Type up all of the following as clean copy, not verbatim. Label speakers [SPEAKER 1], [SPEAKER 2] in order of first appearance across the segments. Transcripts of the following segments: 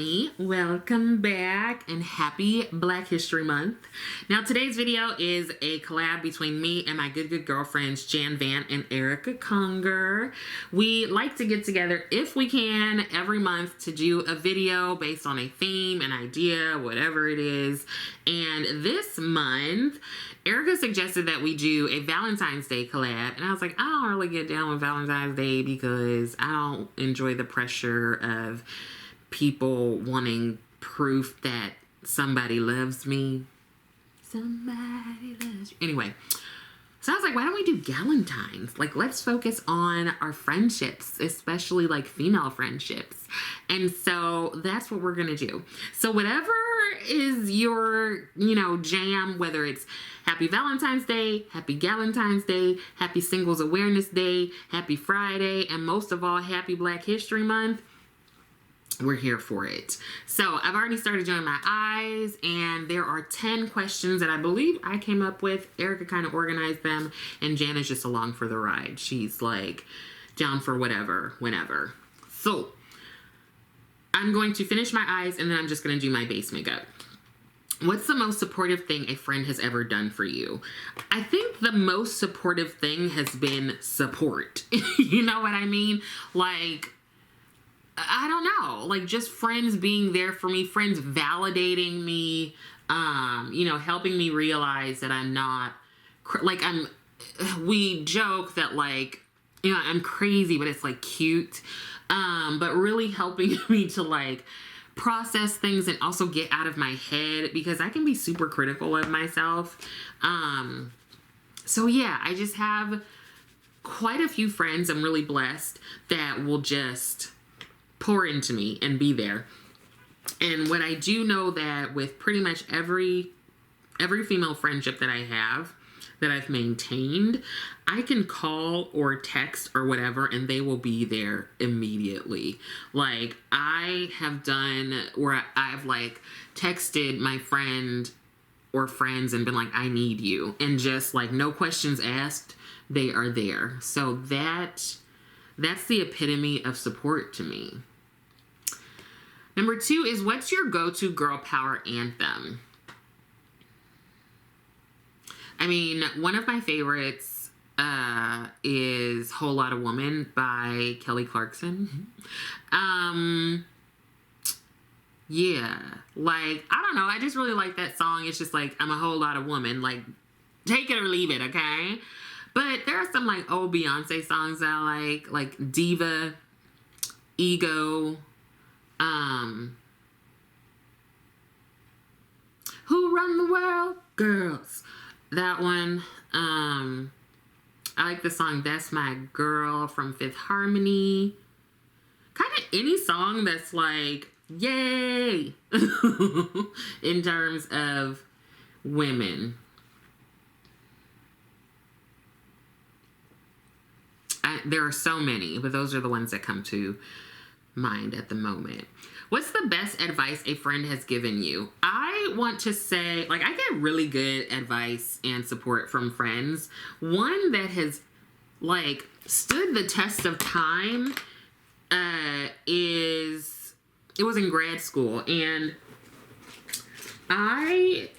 [SPEAKER 1] honey. Welcome back and happy Black History Month. Now today's video is a collab between me and my good girlfriends Jan Van and Erica Conger. We like to get together if we can every month to do a video based on a theme, an idea, whatever it is. And this month Erica suggested that we do a Valentine's Day collab, and I was like, I don't really get down with Valentine's Day because I don't enjoy the pressure of people wanting proof that somebody loves me. Somebody loves you. Anyway, so I was like, why don't we do Galentines? Like, let's focus on our friendships, especially like female friendships. And so that's what we're gonna do. So whatever is your, jam, whether it's Happy Valentine's Day, Happy Galentine's Day, Happy Singles Awareness Day, Happy Friday, and most of all, Happy Black History Month, we're here for it. So I've already started doing my eyes, and there are 10 questions that I believe I came up with. Erica kind of organized them, and Jan is just along for the ride. She's like down for whatever, whenever. So I'm going to finish my eyes, and then I'm just going to do my base makeup. What's the most supportive thing a friend has ever done for you? I think the most supportive thing has been support. You know what I mean? Like, I don't know, like just friends being there for me, friends validating me, helping me realize that I'm not, we joke that like, I'm crazy, but it's like cute, but really helping me to like process things and also get out of my head because I can be super critical of myself. So yeah, I just have quite a few friends I'm really blessed that will just pour into me and be there. And what I do know that with pretty much every female friendship that I have, that I've maintained, I can call or text or whatever and they will be there immediately. Like I have done where I've like texted my friend or friends and been like, I need you. And just like no questions asked, they are there. So that's the epitome of support to me. Number 2 is, what's your go-to girl power anthem? I mean, one of my favorites is Whole Lotta Woman by Kelly Clarkson. Yeah, like, I don't know. I just really like that song. It's just like, I'm a whole lot of woman. Like, take it or leave it, okay? But there are some like old Beyonce songs that I like Diva, Ego, Who Run the World? Girls. That one. I like the song That's My Girl from Fifth Harmony. Kind of any song that's like, yay! In terms of women. There are so many, but those are the ones that come to mind at the moment. What's the best advice a friend has given you? I want to say, like, I get really good advice and support from friends. One that has, like, stood the test of time it was in grad school, and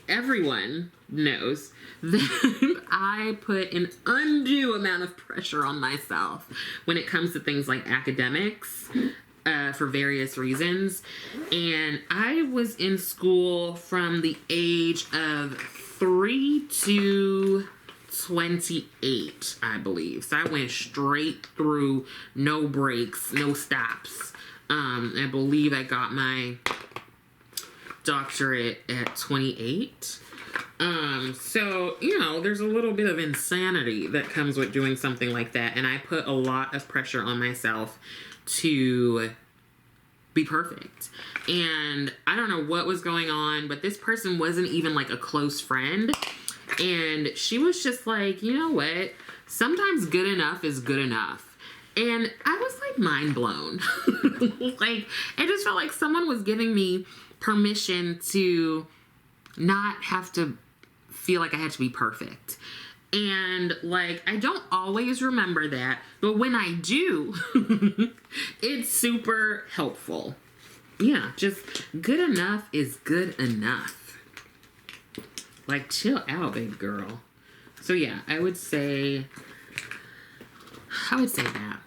[SPEAKER 1] everyone knows that I put an undue amount of pressure on myself when it comes to things like academics for various reasons. And I was in school from the age of 3 to 28, I believe. So I went straight through, no breaks, no stops. I believe I got my doctorate at 28. So, there's a little bit of insanity that comes with doing something like that. And I put a lot of pressure on myself to be perfect. And I don't know what was going on, but this person wasn't even like a close friend. And she was just like, you know what? Sometimes good enough is good enough. And I was like mind blown. Like, I just felt like someone was giving me permission to not have to feel like I had to be perfect. And like, I don't always remember that, but when I do, it's super helpful Yeah, just good enough is good enough. Like, chill out, baby girl. So yeah, I would say that.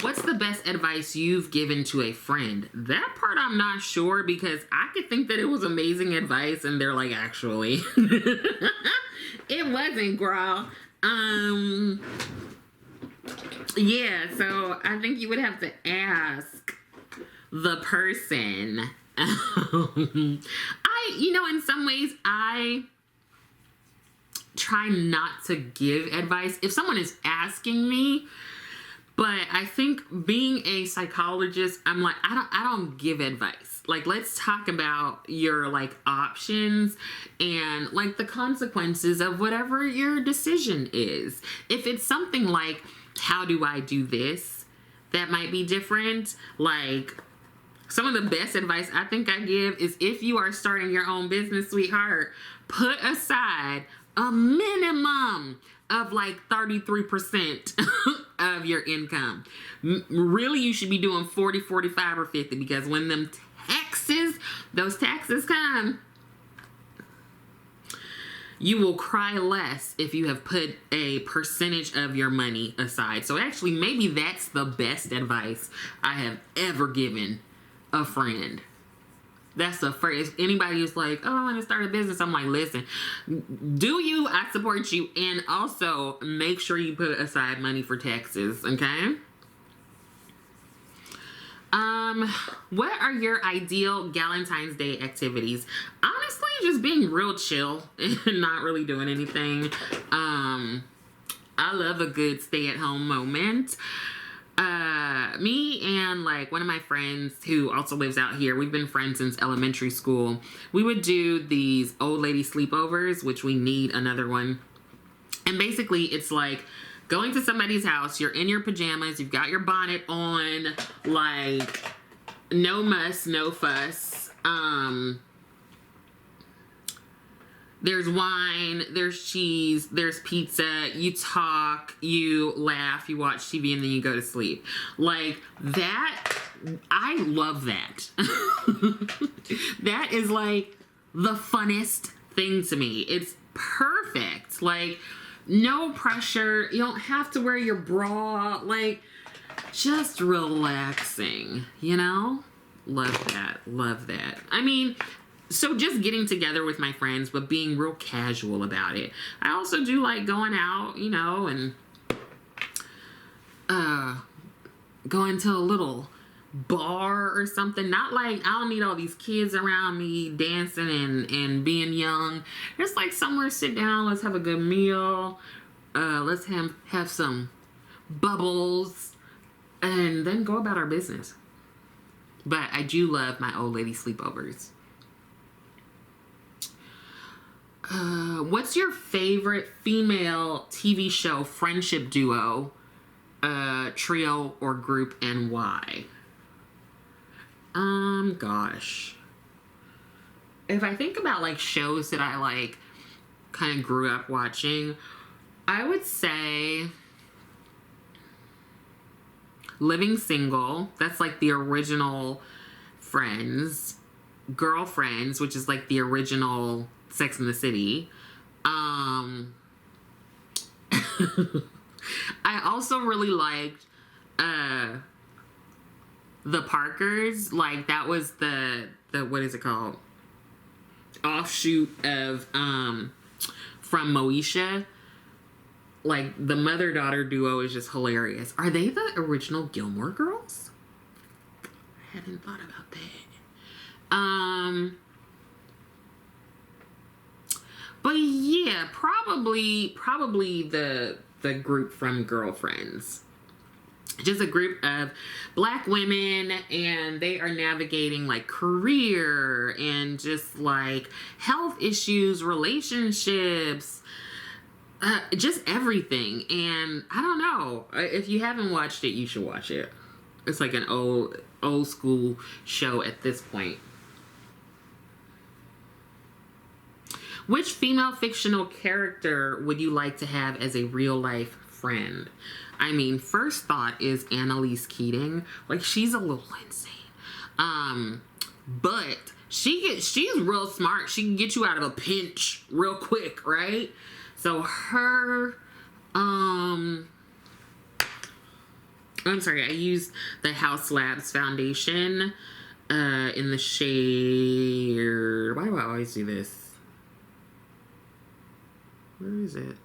[SPEAKER 1] What's the best advice you've given to a friend? That part I'm not sure, because I could think that it was amazing advice and they're like, actually, it wasn't, girl. Yeah, so I think you would have to ask the person. In some ways, I try not to give advice if someone is asking me. But I think being a psychologist, I'm like, I don't give advice. Like, let's talk about your like options and like the consequences of whatever your decision is. If it's something like, how do I do this? That might be different. Like, some of the best advice I think I give is, if you are starting your own business, sweetheart, put aside a minimum of like 33% of your income. Really, you should be doing 40, 45, or 50, because when those taxes come, you will cry less if you have put a percentage of your money aside. So actually, maybe that's the best advice I have ever given a friend. That's the first. Anybody who's like, oh, I want to start a business, I'm like, listen, do you? I support you. And also make sure you put aside money for taxes, okay? What are your ideal Galentine's Day activities? Honestly, just being real chill and not really doing anything. I love a good stay-at-home moment. Me and like one of my friends who also lives out here, we've been friends since elementary school. We would do these old lady sleepovers, which we need another one. And basically it's like going to somebody's house, you're in your pajamas, you've got your bonnet on, like no muss, no fuss. There's wine, there's cheese, there's pizza, you talk, you laugh, you watch TV, and then you go to sleep. Like, that, I love that. That is, like, the funnest thing to me. It's perfect. Like, no pressure. You don't have to wear your bra. Like, just relaxing, you know? Love that. Love that. I mean, so just getting together with my friends, but being real casual about it. I also do like going out, you know, and going to a little bar or something. Not like, I don't need all these kids around me dancing and being young. Just like somewhere, sit down, let's have a good meal. Let's have some bubbles and then go about our business. But I do love my old lady sleepovers. What's your favorite female TV show friendship duo, trio, or group, and why? Gosh. If I think about like shows that I like kind of grew up watching, I would say Living Single. That's like the original Friends. Girlfriends, which is like the original Sex and the City. I also really liked the Parkers. Like, that was the what is it called? Offshoot of from Moesha. Like, the mother-daughter duo is just hilarious. Are they the original Gilmore Girls? I hadn't thought about that. But yeah, probably the group from Girlfriends. Just a group of black women, and they are navigating like career and just like health issues, relationships, just everything. And I don't know, if you haven't watched it, you should watch it. It's like an old school show at this point. Which female fictional character would you like to have as a real life friend? I mean, first thought is Annalise Keating. Like, she's a little insane. But she's real smart. She can get you out of a pinch real quick, right? So her, I'm sorry, I used the Haus Labs foundation in the shade, why do I always do this? Where is it?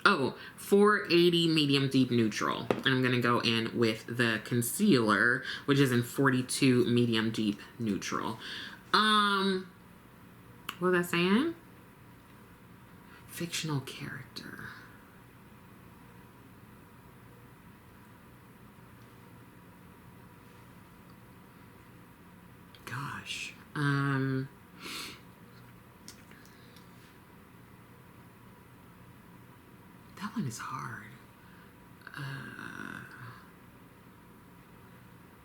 [SPEAKER 1] Oh, 480 medium deep neutral. And I'm going to go in with the concealer, which is in 42 medium deep neutral. What was I saying? Fictional character. Gosh. That one is hard.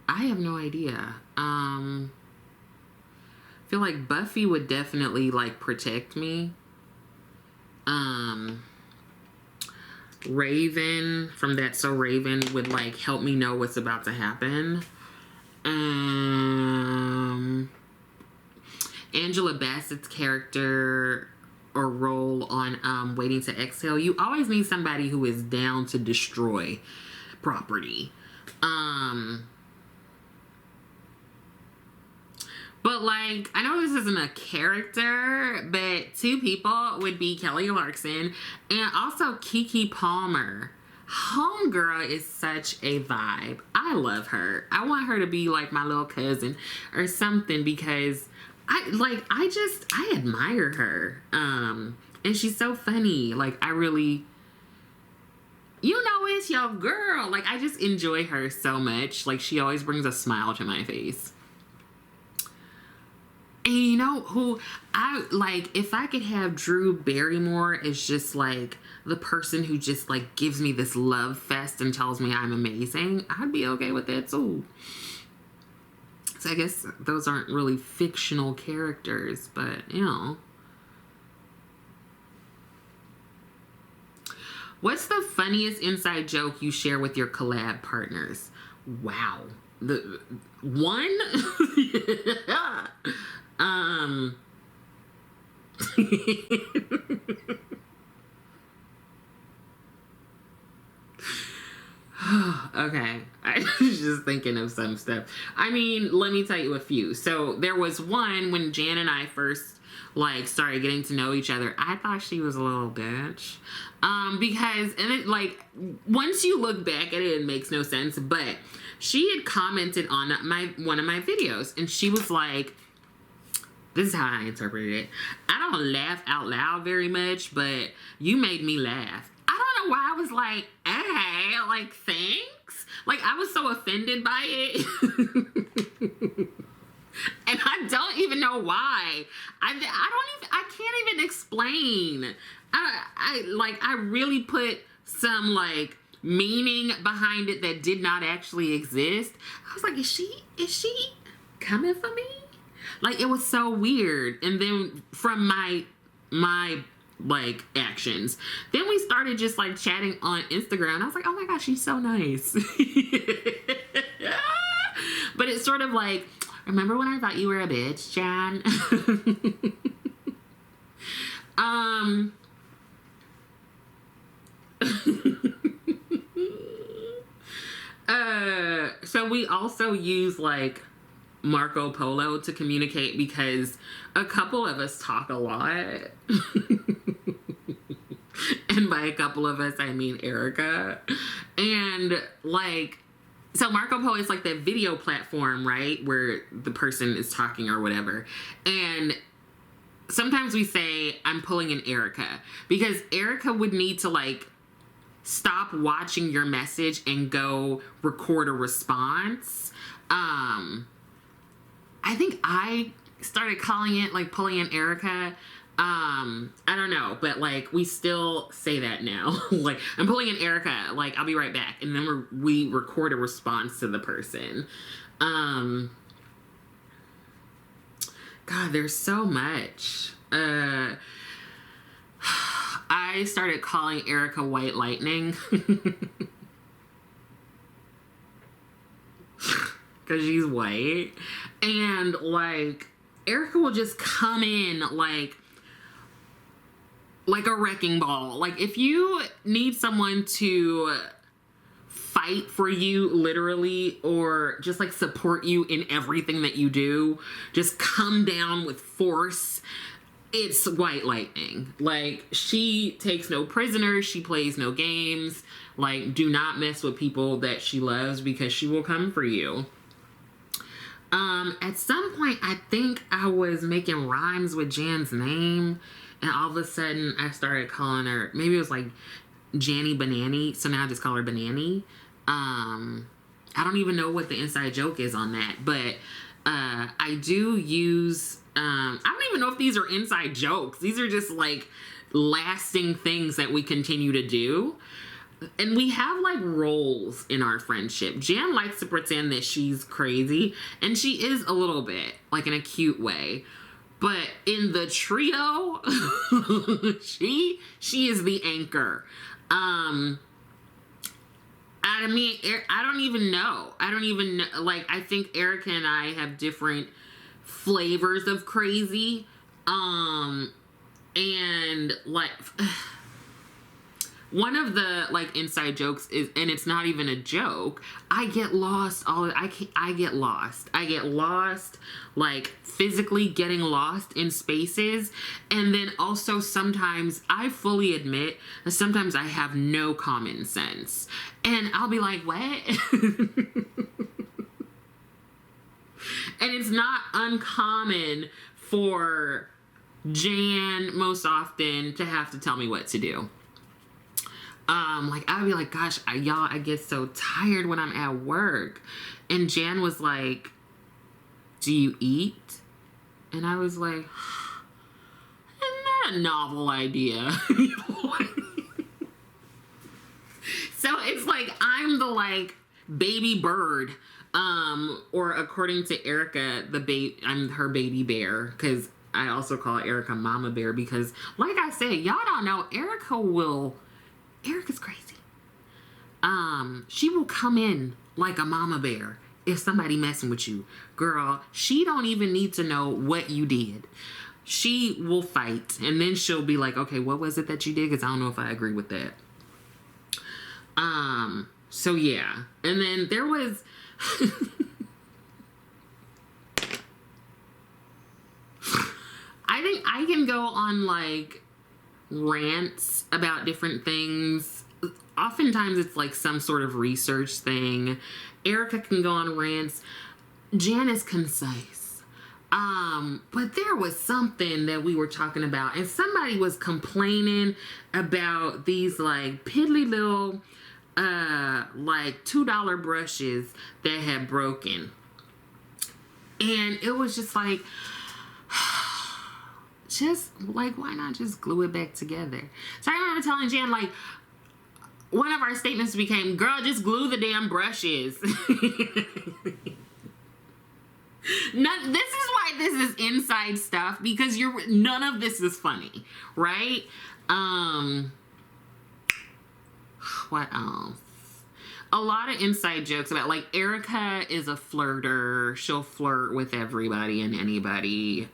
[SPEAKER 1] I have no idea. I feel like Buffy would definitely like protect me. Raven from That's So Raven would like help me know what's about to happen. Angela Bassett's character or role on Waiting to Exhale. You always need somebody who is down to destroy property. But like, I know this isn't a character, but two people would be Kelly Clarkson and also Keke Palmer. Homegirl is such a vibe. I love her. I want her to be like my little cousin or something because I admire her. And she's so funny. Like, I really, you know, it's your girl. Like, I just enjoy her so much. Like, she always brings a smile to my face. And you know who I like, if I could have Drew Barrymore as just like the person who just like gives me this love fest and tells me I'm amazing, I'd be okay with that too. So I guess those aren't really fictional characters, but you know. What's the funniest inside joke you share with your collab partners? Wow. The one okay, I was just thinking of some stuff. I mean, let me tell you a few. So there was one when Jan and I first like started getting to know each other. I thought she was a little bitch. Because, and it like, once you look back at it, it makes no sense, but she had commented on one of my videos and she was like, this is how I interpreted it. I don't laugh out loud very much, but you made me laugh. I don't know why I was like, hey, like, thanks. Like, I was so offended by it. And I don't even know why. I can't even explain. I really put some like meaning behind it that did not actually exist. I was like, is she coming for me? Like, it was so weird. And then from my like actions, then we started just like chatting on Instagram. I was like, oh my gosh, she's so nice. But it's sort of like, remember when I thought you were a bitch, Jan? So we also use like Marco Polo to communicate because a couple of us talk a lot. And by a couple of us, I mean Erica. And like, so Marco Polo is like that video platform, right? Where the person is talking or whatever. And sometimes we say, I'm pulling an Erica. Because Erica would need to like stop watching your message and go record a response. I think I started calling it like pulling an Erica. I don't know, but like we still say that now. Like, I'm pulling an Erica, like I'll be right back, and then we record a response to the person. God, there's so much. I started calling Erica White Lightning. because she's white. And like Erica will just come in like a wrecking ball. Like if you need someone to fight for you literally, or just like support you in everything that you do, just come down with force, it's White Lightning. Like she takes no prisoners, she plays no games. Like do not mess with people that she loves, because she will come for you. At some point I think I was making rhymes with Jan's name, and all of a sudden I started calling her, maybe it was like Janny Banani, so now I just call her Banani. I don't even know what the inside joke is on that, but I do use, I don't even know if these are inside jokes. These are just like lasting things that we continue to do. And we have like roles in our friendship. Jan likes to pretend that she's crazy, and she is a little bit, like in a cute way. But in the trio, she is the anchor. I mean, I don't even know. Like, I think Erica and I have different flavors of crazy. And like, one of the like inside jokes is, and it's not even a joke, I get lost I get lost, like physically getting lost in spaces. And then also sometimes I fully admit that sometimes I have no common sense, and I'll be like, what? And it's not uncommon for Jan most often to have to tell me what to do. Like I'd be like, gosh, y'all, I get so tired when I'm at work. And Jan was like, do you eat? And I was like, isn't that a novel idea? So it's like, I'm the like baby bird. Or according to Erica, I'm her baby bear, because I also call Erica Mama Bear, because like I said, y'all don't know, Erica's crazy. She will come in like a mama bear if somebody messing with you. Girl, she don't even need to know what you did. She will fight, and then she'll be like, okay, what was it that you did? Because I don't know if I agree with that. So yeah. And then there was... I think I can go on like rants about different things. Oftentimes it's like some sort of research thing. Erica can go on rants. Jan is concise. But there was something that we were talking about, and somebody was complaining about these like piddly little like $2 brushes that had broken. And it was just like, just like, why not just glue it back together? So I remember telling Jan, like, one of our statements became, girl, just glue the damn brushes. This is why this is inside stuff, because none of this is funny, right? What else? A lot of inside jokes about, like, Erica is a flirter. She'll flirt with everybody and anybody.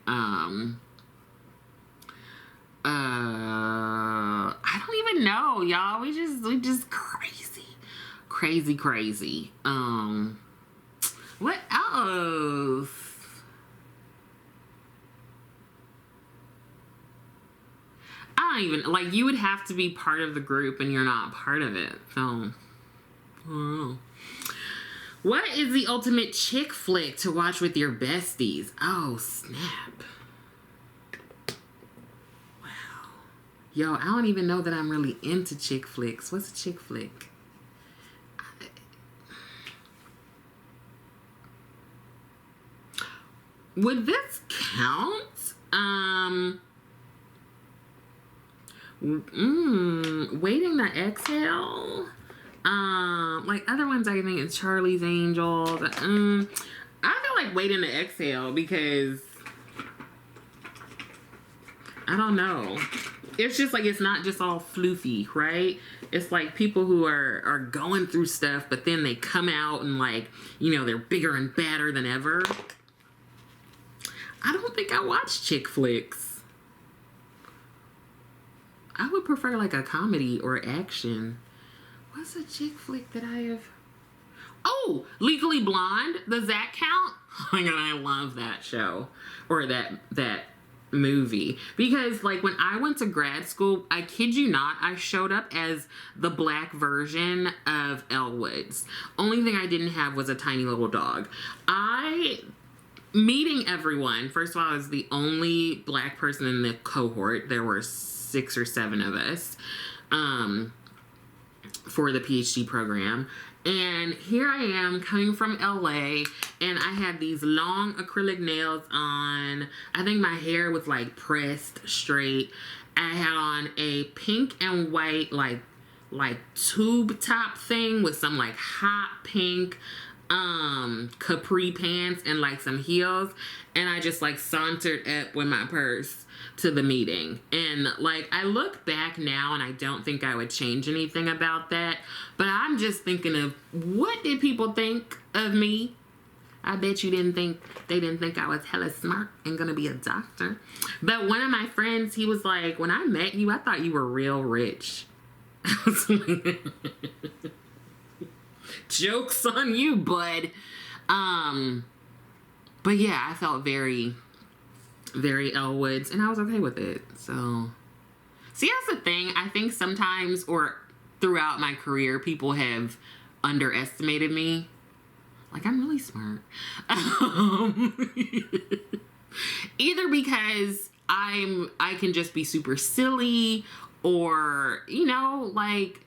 [SPEAKER 1] I don't even know, y'all. We just crazy. What else? I don't even, like, you would have to be part of the group and you're not part of it, so I don't know. What is the ultimate chick flick to watch with your besties? Oh, snap. Yo, I don't even know that I'm really into chick flicks. What's a chick flick? Would this count? Waiting to Exhale. Like other ones I think is Charlie's Angels. I feel like Waiting to Exhale because I don't know. it's just like, it's not just all floofy, right? It's like people who are going through stuff, but then they come out and like, you know, they're bigger and badder than ever. I don't think I watch chick flicks. I would prefer like a comedy or action. What's a chick flick that I have? Oh, Legally Blonde. Does that count? Oh my God, I love that show. Or that movie. Because like when I went to grad school, I kid you not, I showed up as the black version of Eldridge. Only thing I didn't have was a tiny little dog. Meeting everyone, first of all, I was the only black person in the cohort. There were 6 or 7 of us for the PhD program. And here I am coming from LA, and I had these long acrylic nails on. I think my hair was like pressed straight. I had on a pink and white like tube top thing with some like hot pink capri pants and like some heels, and I just like sauntered up with my purse to the meeting. And like I look back now and I don't think I would change anything about that, but I'm just thinking of what did people think of me. I bet they didn't think I was hella smart and gonna be a doctor. But one of my friends, he was like, when I met you, I thought you were real rich. I was like, joke's on you, bud. But yeah, I felt very, very Elle Woods, and I was okay with it. So, see, that's the thing. I think sometimes, or throughout my career, people have underestimated me. Like, I'm really smart. Either because I can just be super silly, or, you know, like,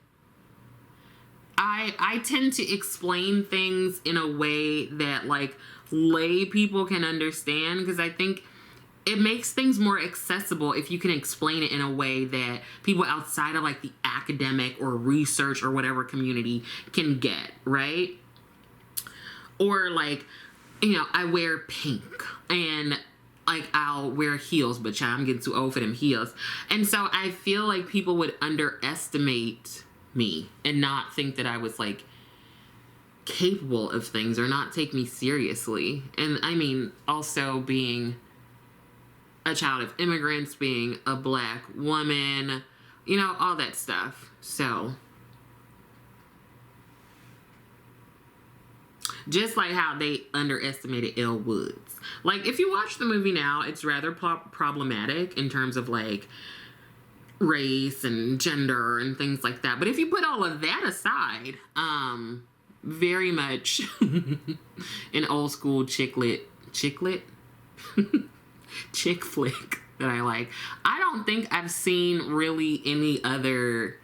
[SPEAKER 1] I tend to explain things in a way that, like, lay people can understand, because I think it makes things more accessible if you can explain it in a way that people outside of, like, the academic or research or whatever community can get, right? Or, like, you know, I wear pink, and, like, I'll wear heels, but child, I'm getting too old for them heels. And so I feel like people would underestimate me and not think that I was, like, capable of things, or not take me seriously. And, I mean, also being a child of immigrants, being a black woman, you know, all that stuff. So, just like how they underestimated Elle Woods. Like, if you watch the movie now, it's rather problematic in terms of, like, race and gender and things like that. But if you put all of that aside, very much an old school chick flick that I like. I don't think I've seen really any other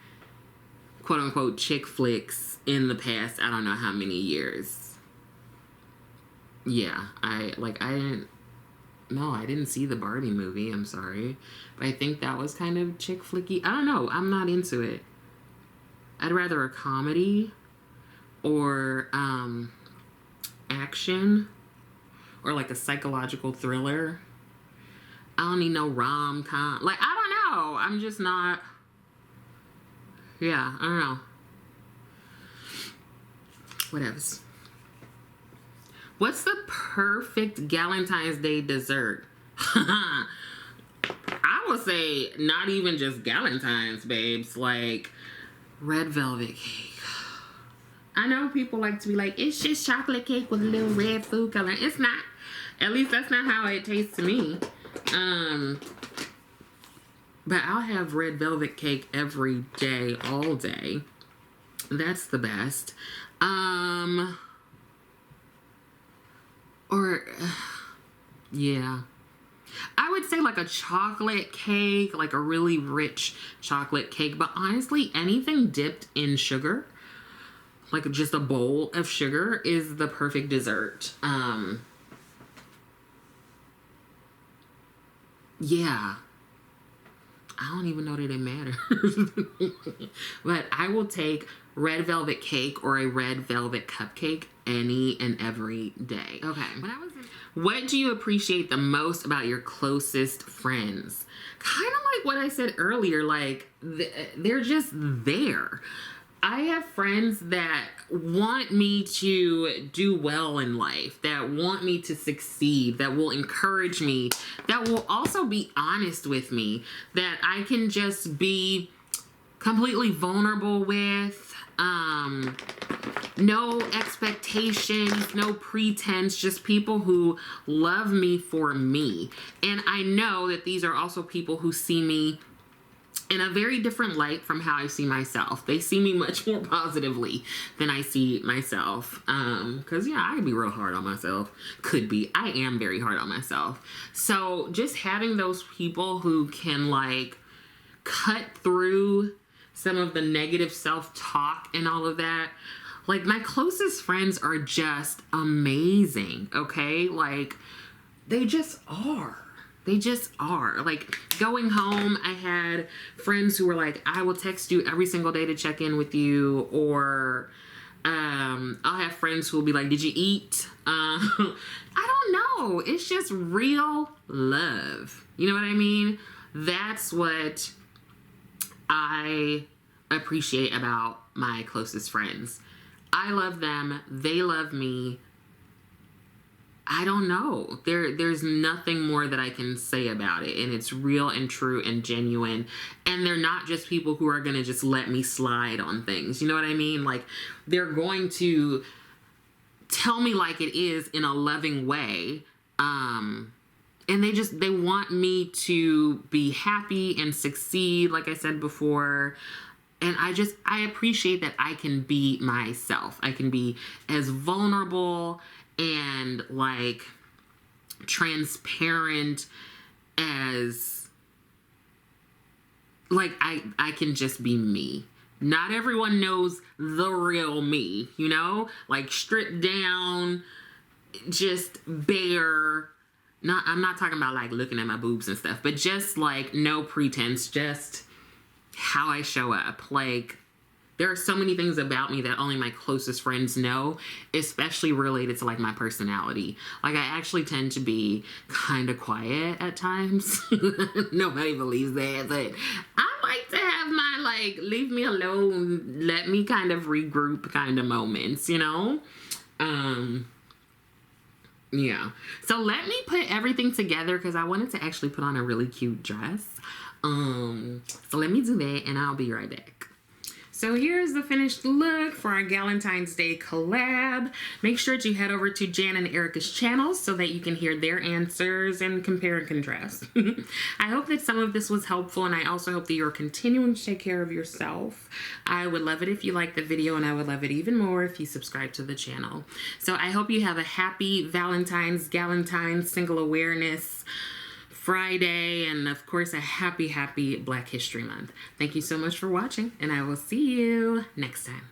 [SPEAKER 1] quote unquote chick flicks in the past, I don't know how many years. Yeah, I didn't see the Barbie movie, I'm sorry. But I think that was kind of chick flicky. I don't know, I'm not into it. I'd rather a comedy or action, or like a psychological thriller. I don't need no rom-com. Like, I don't know. I'm just not. Yeah, I don't know. Whatevs. What's the perfect Galentine's Day dessert? I would say not even just Galentine's, babes. Like, red velvet cake. I know people like to be like, it's just chocolate cake with a little red food color. It's not. At least that's not how it tastes to me. But I'll have red velvet cake every day, all day. That's the best. Yeah. I would say like a chocolate cake, like a really rich chocolate cake. But honestly, anything dipped in sugar, like just a bowl of sugar, is the perfect dessert. Yeah. I don't even know that it matters. But I will take red velvet cake or a red velvet cupcake any and every day. Okay. What do you appreciate the most about your closest friends? kind of like what I said earlier, like they're just there. I have friends that want me to do well in life, that want me to succeed, that will encourage me, that will also be honest with me, that I can just be completely vulnerable with. No expectations, no pretense, just people who love me for me. And I know that these are also people who see me in a very different light from how I see myself. They see me much more positively than I see myself. Cause yeah, I could be real hard on myself. Could be. I am very hard on myself. So just having those people who can like cut through some of the negative self-talk and all of that. Like my closest friends are just amazing, okay? Like they just are. They just are. Like going home, I had friends who were like, I will text you every single day to check in with you. Or I'll have friends who will be like, did you eat? I don't know. It's just real love. You know what I mean? That's what I appreciate about my closest friends. I love them. They love me. I don't know. There's nothing more that I can say about it. And it's real and true and genuine. And they're not just people who are going to just let me slide on things. You know what I mean? Like they're going to tell me like it is in a loving way. And they want me to be happy and succeed, like I said before. And I appreciate that I can be myself. I can be as vulnerable and like transparent as like I can just be me. Not everyone knows the real me, you know? Like stripped down, just bare. I'm not talking about like looking at my boobs and stuff, but just like no pretense, just how I show up. Like there are so many things about me that only my closest friends know, especially related to like my personality. Like I actually tend to be kind of quiet at times. Nobody believes that, but I like to have my like leave me alone, let me kind of regroup kind of moments, you know? Yeah. So let me put everything together because I wanted to actually put on a really cute dress. So let me do that and I'll be right back. So here's the finished look for our Galentine's Day collab. Make sure to head over to Jan and Erica's channels so that you can hear their answers and compare and contrast. I hope that some of this was helpful, and I also hope that you're continuing to take care of yourself. I would love it if you liked the video, and I would love it even more if you subscribe to the channel. So I hope you have a happy Valentine's, Galentine's, Single Awareness Friday, and of course a happy Black History Month. Thank you so much for watching, and I will see you next time.